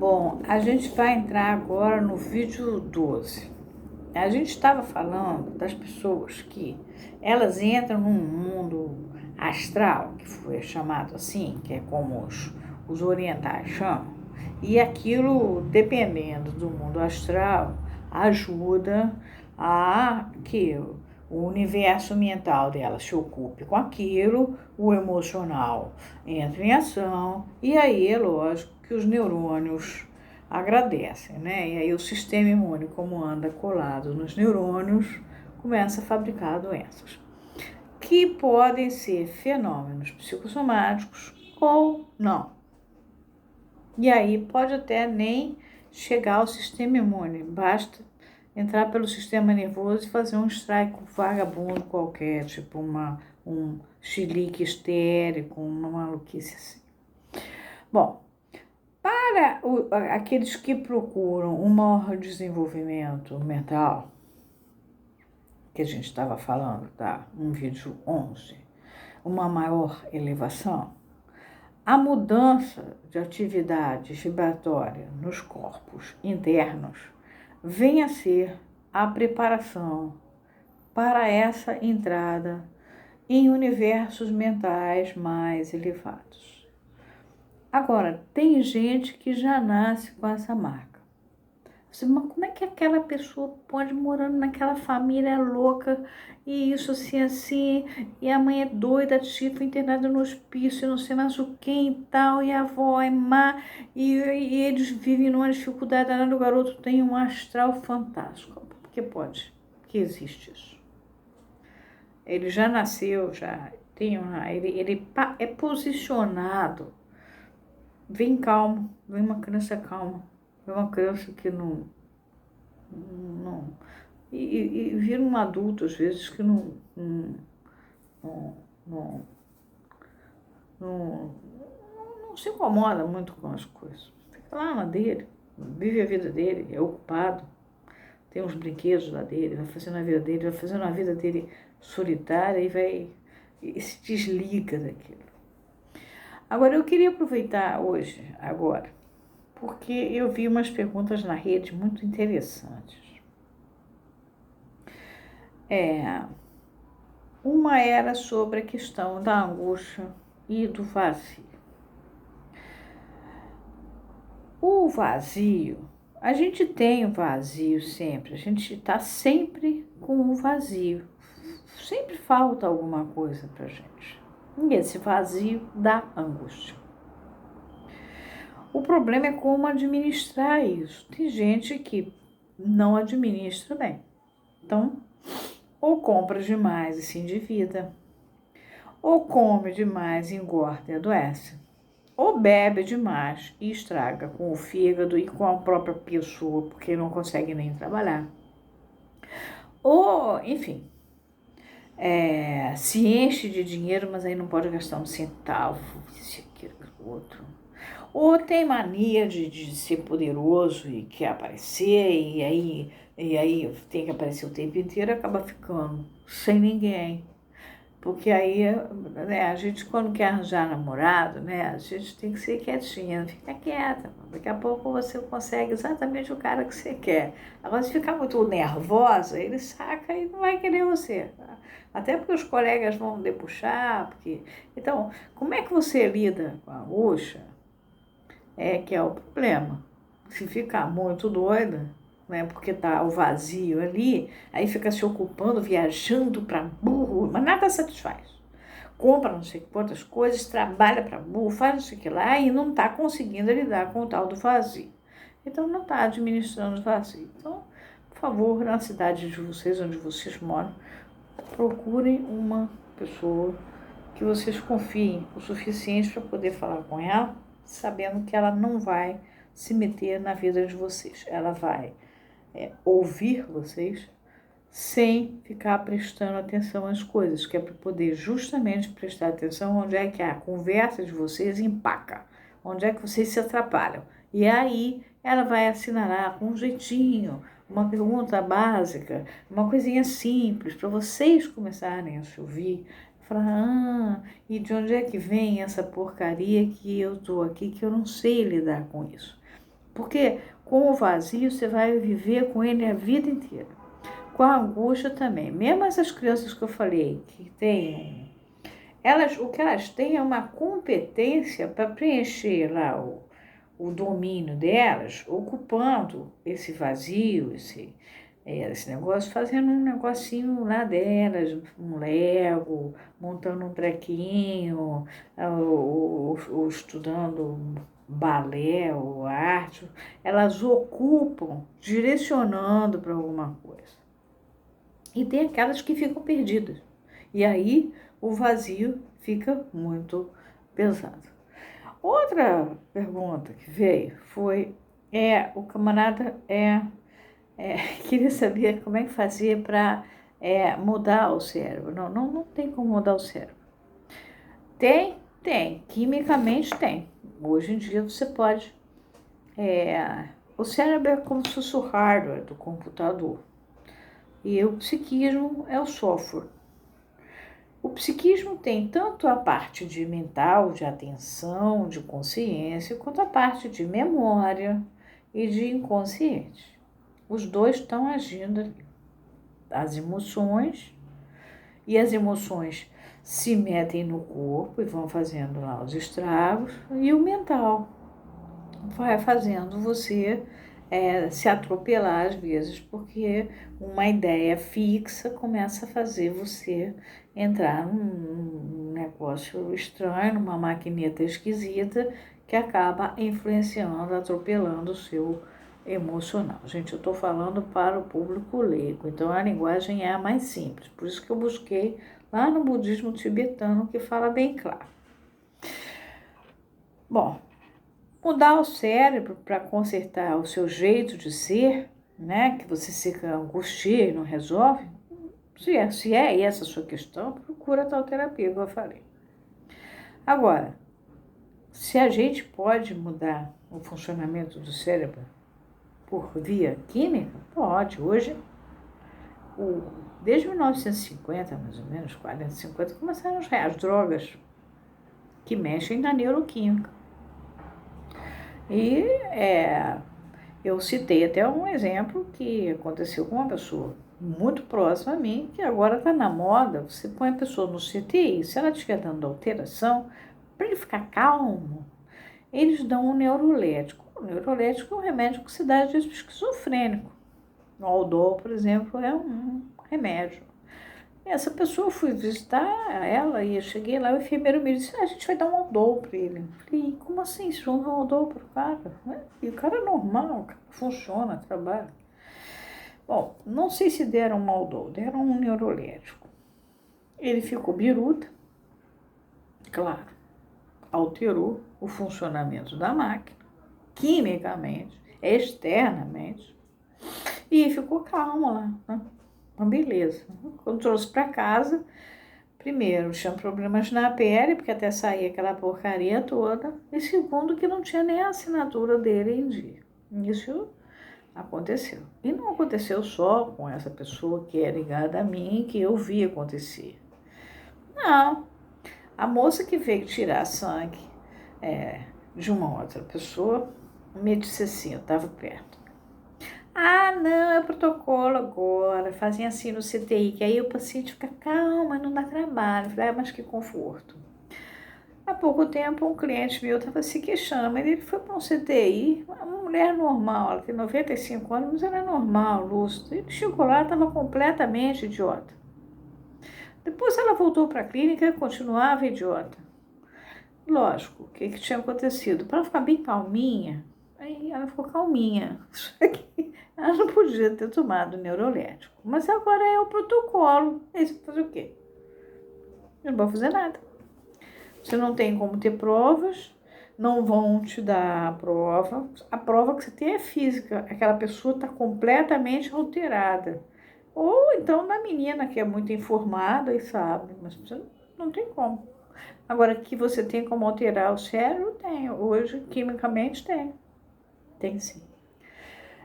Bom, a gente vai entrar agora no vídeo 12. A gente estava falando das pessoas que elas entram num mundo astral, que foi chamado assim, que é como os orientais chamam, e aquilo, dependendo do mundo astral, ajuda a que o universo mental dela se ocupe com aquilo, o emocional entra em ação, e aí é lógico que os neurônios agradecem, né? E aí o sistema imune, como anda colado nos neurônios, começa a fabricar doenças, que podem ser fenômenos psicossomáticos ou não. E aí pode até nem chegar ao sistema imune, basta entrar pelo sistema nervoso e fazer um strike vagabundo qualquer, tipo um chilique histérico, uma maluquice assim. Bom, para aqueles que procuram um maior desenvolvimento mental, que a gente estava falando, tá? Um vídeo 11, uma maior elevação, a mudança de atividade vibratória nos corpos internos vem a ser a preparação para essa entrada em universos mentais mais elevados. Agora, tem gente que já nasce com essa marca. Mas como é que aquela pessoa pode morando naquela família louca e isso assim, e a mãe é doida, a tia foi internada no hospício, não sei mais o que e tal, e a avó é má, e eles vivem numa dificuldade danada, o garoto tem um astral fantástico. Porque pode, que existe isso. Ele já nasceu, já tem ele é posicionado, vem calmo, vem uma criança calma, vem uma criança que não e vira um adulto às vezes que não se incomoda muito com as coisas. Fica lá na dele, vive a vida dele, é ocupado, tem uns brinquedos lá dele, vai fazendo a vida dele, vai fazendo a vida dele solitária e se desliga daquilo. Agora, eu queria aproveitar agora, porque eu vi umas perguntas na rede muito interessantes. Uma era sobre a questão da angústia e do vazio. O vazio, a gente tem o vazio sempre, a gente está sempre com o vazio, sempre falta alguma coisa para a gente. E esse vazio dá angústia. O problema é como administrar isso. Tem gente que não administra bem. Então, ou compra demais e se endivida, ou come demais e engorda e adoece, ou bebe demais e estraga com o fígado e com a própria pessoa, porque não consegue nem trabalhar. Ou, enfim, se enche de dinheiro, mas aí não pode gastar um centavo, isso, aquilo, outro. Ou tem mania de ser poderoso e quer aparecer, e aí tem que aparecer o tempo inteiro e acaba ficando sem ninguém. Porque aí, né, a gente quando quer arranjar namorado, né, a gente tem que ser quietinha, fica quieta. Daqui a pouco você consegue exatamente o cara que você quer. Agora, se ficar muito nervosa, ele saca e não vai querer você. Tá? Até porque os colegas vão debuxar. Então, como é que você lida com a angústia? Que é o problema. Se ficar muito doida, né, porque tá o vazio ali, aí fica se ocupando, viajando para burro, mas nada satisfaz. Compra não sei quantas coisas, trabalha para burro, faz não sei o que lá e não está conseguindo lidar com o tal do vazio. Então não está administrando o vazio. Então, por favor, na cidade de vocês, onde vocês moram, procurem uma pessoa que vocês confiem o suficiente para poder falar com ela, sabendo que ela não vai se meter na vida de vocês. Ela vai ouvir vocês sem ficar prestando atenção às coisas, que é para poder justamente prestar atenção onde é que a conversa de vocês empaca, onde é que vocês se atrapalham. E aí ela vai assinalar com um jeitinho, uma pergunta básica, uma coisinha simples, para vocês começarem a se ouvir, falar, e de onde é que vem essa porcaria que eu estou aqui, que eu não sei lidar com isso. Porque com o vazio você vai viver com ele a vida inteira. Com a angústia também. Mesmo essas crianças que eu falei, que têm, o que elas têm é uma competência para preencher lá o domínio delas, ocupando esse vazio, esse negócio, fazendo um negocinho lá delas, um Lego, montando um trequinho, ou estudando balé ou arte. Elas ocupam direcionando para alguma coisa. E tem aquelas que ficam perdidas. E aí o vazio fica muito pesado. Outra pergunta que veio foi, o camarada queria saber como é que fazia para mudar o cérebro. Não tem como mudar o cérebro. Tem, quimicamente tem. Hoje em dia você pode. O cérebro é como se fosse o hardware do computador. E o psiquismo é o software. O psiquismo tem tanto a parte de mental, de atenção, de consciência, quanto a parte de memória e de inconsciente. Os dois estão agindo ali. As emoções, e as emoções se metem no corpo e vão fazendo lá os estragos, e o mental vai fazendo você se atropelar às vezes, porque uma ideia fixa começa a fazer você entrar num negócio estranho, numa maquineta esquisita, que acaba influenciando, atropelando o seu emocional. Gente, eu estou falando para o público leigo, então a linguagem é a mais simples. Por isso que eu busquei lá no budismo tibetano, que fala bem claro. Bom, mudar o cérebro para consertar o seu jeito de ser, né, que você se angustia e não resolve, se é essa a sua questão, procura tal terapia, como eu falei. Agora, se a gente pode mudar o funcionamento do cérebro por via química, pode. Hoje, desde 1950, mais ou menos, 40, 50, começaram as drogas que mexem na neuroquímica. E eu citei até um exemplo que aconteceu com uma pessoa muito próxima a mim, que agora está na moda. Você põe a pessoa no CTI, se ela estiver dando alteração, para ele ficar calmo, eles dão um neurolético. O neurolético é um remédio que se dá de esquizofrênico. O Aldol, por exemplo, é um remédio. Essa pessoa, eu fui visitar ela e eu cheguei lá, o enfermeiro me disse, a gente vai dar um Aldol para ele. Eu falei, como assim? Vocês vão dar um Aldol para o cara? E o cara é normal, o cara funciona, trabalha. Bom, não sei se deram um Aldol, deram um neurolético. Ele ficou biruta, claro, alterou o funcionamento da máquina, quimicamente, externamente, e ficou calmo lá, né? Uma beleza. Quando trouxe para casa, primeiro, tinha problemas na pele, porque até saía aquela porcaria toda, e segundo, que não tinha nem a assinatura dele em dia. Isso aconteceu. E não aconteceu só com essa pessoa que é ligada a mim, que eu vi acontecer. Não. A moça que veio tirar sangue de uma outra pessoa me disse assim, eu estava perto. Ah, não, é protocolo agora, fazem assim no CTI, que aí o paciente fica calma, não dá trabalho. Falei, mas que conforto. Há pouco tempo, um cliente meu estava se queixando, mas ele foi para um CTI, uma mulher normal, ela tem 95 anos, mas ela é normal, lúcida. Ele chegou lá, estava completamente idiota. Depois ela voltou para a clínica e continuava idiota. Lógico, o que tinha acontecido? Para ela ficar bem calminha, aí ela ficou calminha. Só que ela não podia ter tomado neurolético. Mas agora é o protocolo. Aí você vai fazer o quê? Não vai fazer nada. Você não tem como ter provas, não vão te dar a prova. A prova que você tem é física. Aquela pessoa está completamente alterada. Ou então na menina que é muito informada e sabe, mas você não tem como. Agora, que você tem como alterar o cérebro, tem. Hoje, quimicamente, tem. Tem sim.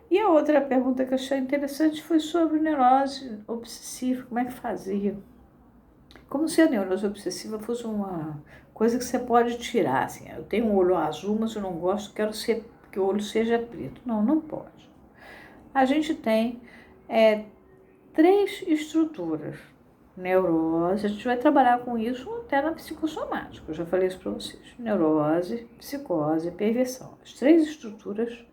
E a outra pergunta que eu achei interessante foi sobre neurose obsessiva. Como é que fazia? Como se a neurose obsessiva fosse uma coisa que você pode tirar. Assim. Eu tenho um olho azul, mas eu não gosto, quero ser que o olho seja preto. Não, não pode. A gente tem 3 estruturas. Neurose, a gente vai trabalhar com isso até na psicossomática, eu já falei isso para vocês. Neurose, psicose, perversão. As 3 estruturas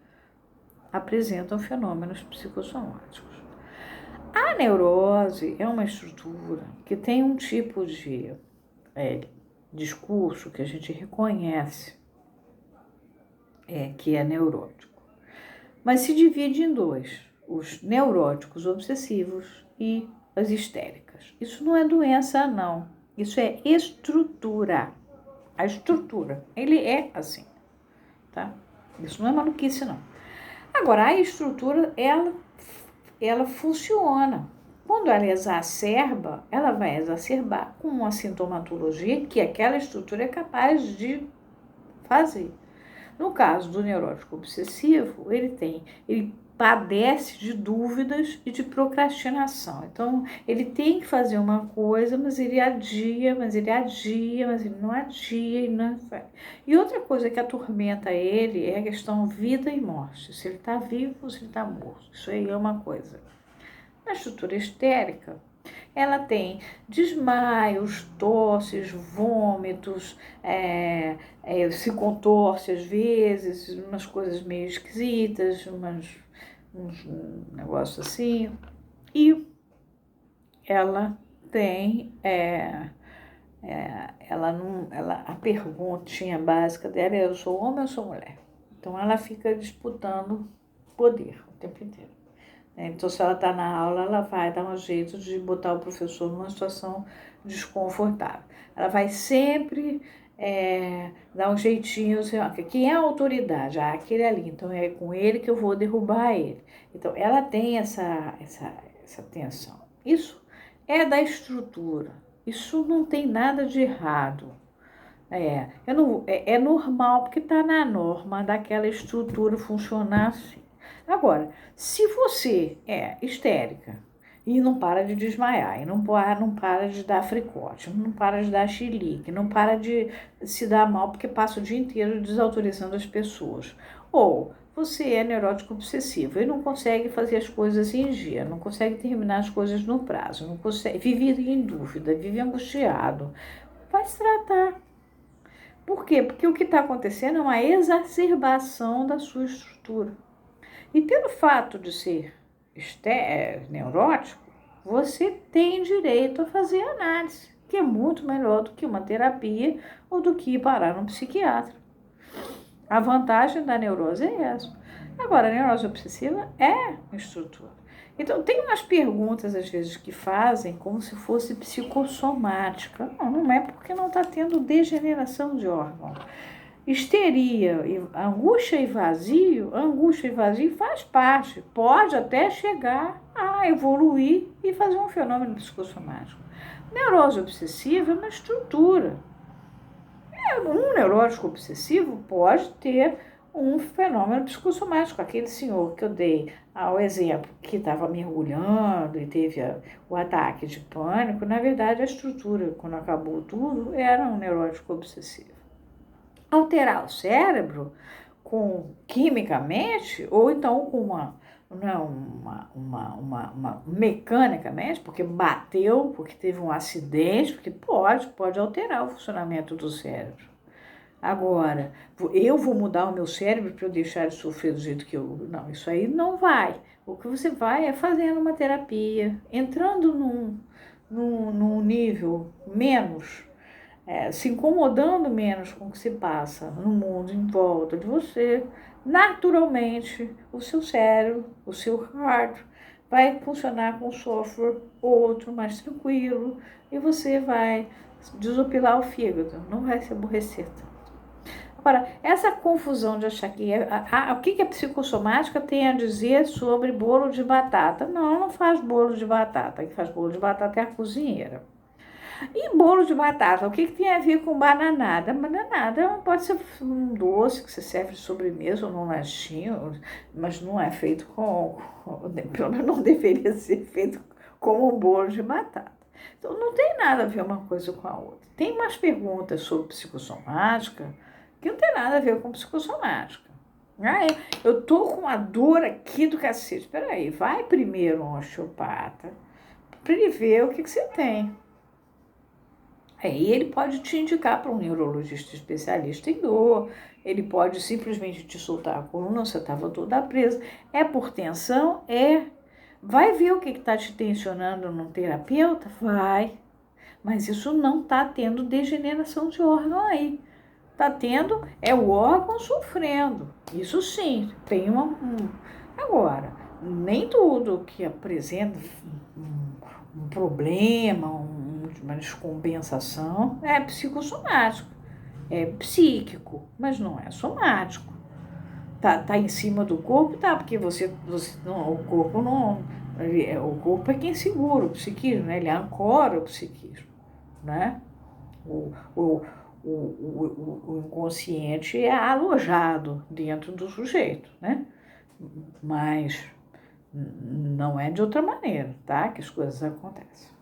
apresentam fenômenos psicossomáticos. A neurose é uma estrutura que tem um tipo de discurso que a gente reconhece que é neurótico, mas se divide em 2, os neuróticos obsessivos e as histéricas. Isso não é doença, não. Isso é estrutura. A estrutura, ele é assim, tá? Isso não é maluquice, não. Agora, a estrutura, ela funciona. Quando ela exacerba, ela vai exacerbar com uma sintomatologia que aquela estrutura é capaz de fazer. No caso do neurótico obsessivo, ele padece de dúvidas e de procrastinação. Então, ele tem que fazer uma coisa, mas ele adia, mas ele não adia e não faz. E outra coisa que atormenta ele é a questão vida e morte. Se ele está vivo ou se ele está morto. Isso aí é uma coisa. Na estrutura histérica, ela tem desmaios, tosses, vômitos, se contorce às vezes, umas coisas meio esquisitas, uns negócios assim. E ela tem, a perguntinha básica dela é: eu sou homem ou sou mulher? Então ela fica disputando poder o tempo inteiro. Então, se ela está na aula, ela vai dar um jeito de botar o professor numa situação desconfortável. Ela vai sempre dar um jeitinho, assim, ó, quem é a autoridade? Ah, aquele ali, então é com ele que eu vou derrubar ele. Então, ela tem essa tensão. Isso é da estrutura. Isso não tem nada de errado. É normal, porque está na norma daquela estrutura funcionar assim. Agora, se você é histérica e não para de desmaiar, e não para de dar fricote, não para de dar chilique, não para de se dar mal porque passa o dia inteiro desautorizando as pessoas, ou você é neurótico obsessivo e não consegue fazer as coisas em dia, não consegue terminar as coisas no prazo, não consegue, vive em dúvida, vive angustiado, vai se tratar. Por quê? Porque o que está acontecendo é uma exacerbação da sua estrutura. E pelo fato de ser neurótico, você tem direito a fazer análise, que é muito melhor do que uma terapia ou do que parar no psiquiatra. A vantagem da neurose é essa. Agora, a neurose obsessiva é estrutura. Então, tem umas perguntas, às vezes, que fazem como se fosse psicossomática. Não é, porque não está tendo degeneração de órgão. Histeria, angústia e vazio faz parte, pode até chegar a evoluir e fazer um fenômeno psicossomático. Neurose obsessiva é uma estrutura. Um neurótico obsessivo pode ter um fenômeno psicossomático. Aquele senhor que eu dei ao exemplo, que estava mergulhando e teve o ataque de pânico, na verdade a estrutura, quando acabou tudo, era um neurótico obsessivo. Alterar o cérebro quimicamente, ou então com mecanicamente, porque bateu, porque teve um acidente, porque pode alterar o funcionamento do cérebro. Agora, eu vou mudar o meu cérebro para eu deixar ele sofrer do jeito que eu... Não, isso aí não vai. O que você vai é fazendo uma terapia, entrando num nível menos, se incomodando menos com o que se passa no mundo em volta de você. Naturalmente, o seu cérebro, o seu heart, vai funcionar com um software outro, mais tranquilo, e você vai desopilar o fígado, não vai se aborrecer tanto. Agora, essa confusão de achar que o que a psicossomática tem a dizer sobre bolo de batata? Não faz bolo de batata. Quem faz bolo de batata é a cozinheira. E bolo de batata, o que tem a ver com bananada? Bananada pode ser um doce que você serve de sobremesa ou num lanchinho, mas não é feito pelo menos não deveria ser feito como um bolo de batata. Então, não tem nada a ver uma coisa com a outra. Tem umas perguntas sobre psicossomática que não tem nada a ver com psicossomática. Ah, eu tô com uma dor aqui do cacete. Espera aí, vai primeiro um osteopata para ele ver o que você tem. Aí ele pode te indicar para um neurologista especialista em dor, ele pode simplesmente te soltar a coluna, você estava toda presa. É por tensão? É. Vai ver o que está te tensionando num terapeuta? Vai. Mas isso não está tendo degeneração de órgão aí. Está tendo, é o órgão sofrendo. Isso sim, tem Agora, nem tudo que apresenta um problema, uma descompensação é psicossomático. É psíquico, mas não é somático. Tá em cima do corpo, tá, porque você não, o corpo não. O corpo é quem segura o psiquismo, né? Ele ancora o psiquismo, né? O, o, o inconsciente é alojado dentro do sujeito, né? Mas não é de outra maneira, tá? Que as coisas acontecem.